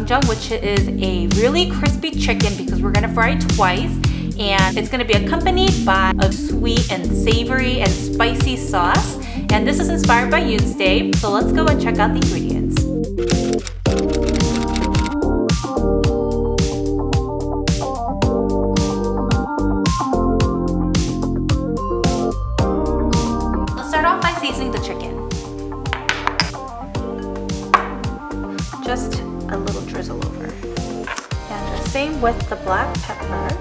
Dak-gang-jeong, which is a really crispy chicken because we're gonna fry it twice. And it's gonna be accompanied by a sweet and savory and spicy sauce. And this is inspired by Youn's Day. So let's go and check out the ingredients. Let's start off by seasoning the chicken. Just a little drizzle over. And the same with the black pepper.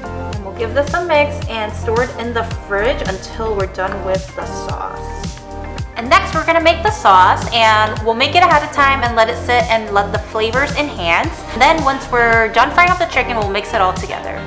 And we'll give this a mix and store it in the fridge until we're done with the sauce. And next we're gonna make the sauce, and we'll make it ahead of time and let it sit and let the flavors enhance. And then once we're done frying up the chicken, we'll mix it all together.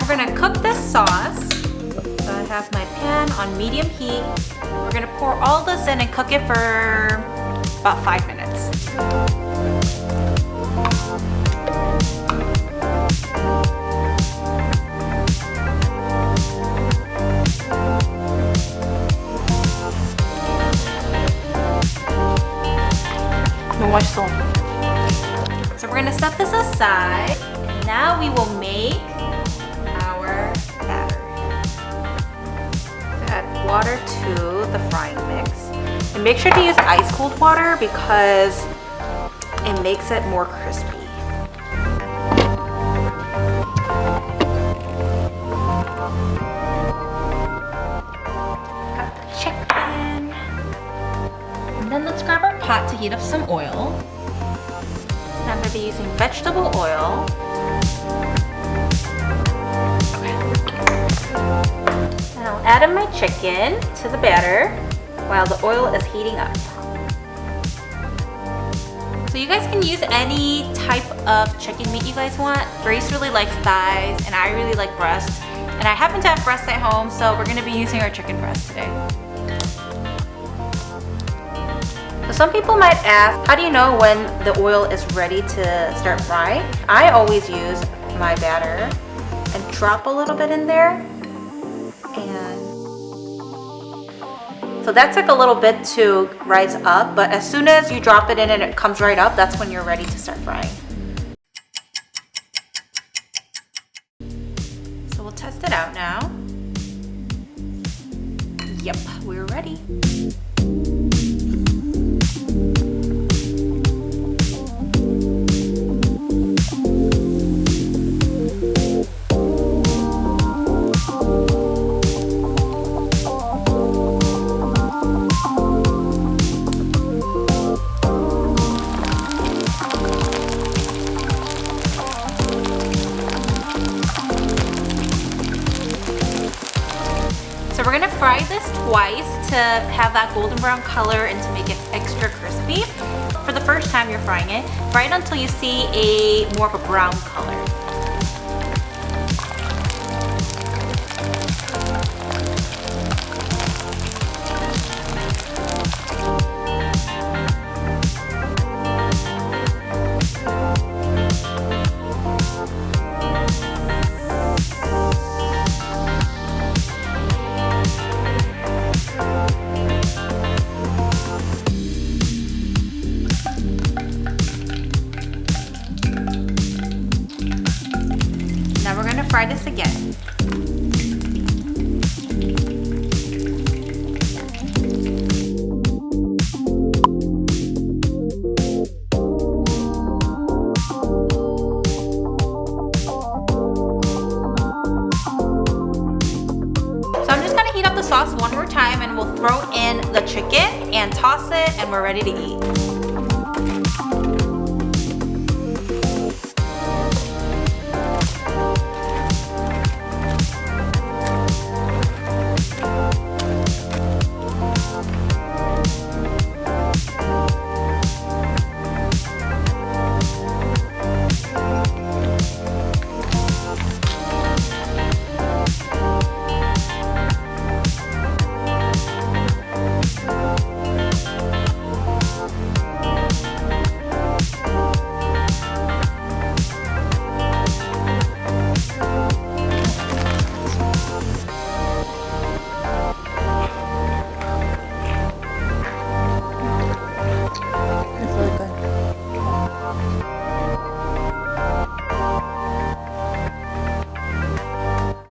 We're gonna cook this sauce. So I have my pan on medium heat. We're gonna pour all this in and cook it for about 5 minutes. So we're gonna set this aside. And now we will make batter. Add water to the frying mix. And make sure to use ice cold water because it makes it more crispy. Got the chicken. And then let's grab our pot to heat up some oil. And I'm going to be using vegetable oil. I'll add in my chicken to the batter while the oil is heating up. So you guys can use any type of chicken meat you guys want. Grace really likes thighs and I really like breast. And I happen to have breast at home, so we're gonna be using our chicken breast today. So some people might ask, how do you know when the oil is ready to start frying? I always use my batter and drop a little bit in there. And so that took a little bit to rise up, but as soon as you drop it in and it comes right up, that's when you're ready to start frying. So we'll test it out now. Yep, we're ready. So we're gonna fry this twice to have that golden brown color and to make it extra crispy. For the first time you're frying it, fry it until you see more of a brown color. Now we're gonna fry this again. So I'm just gonna heat up the sauce one more time and we'll throw in the chicken and toss it, and we're ready to eat.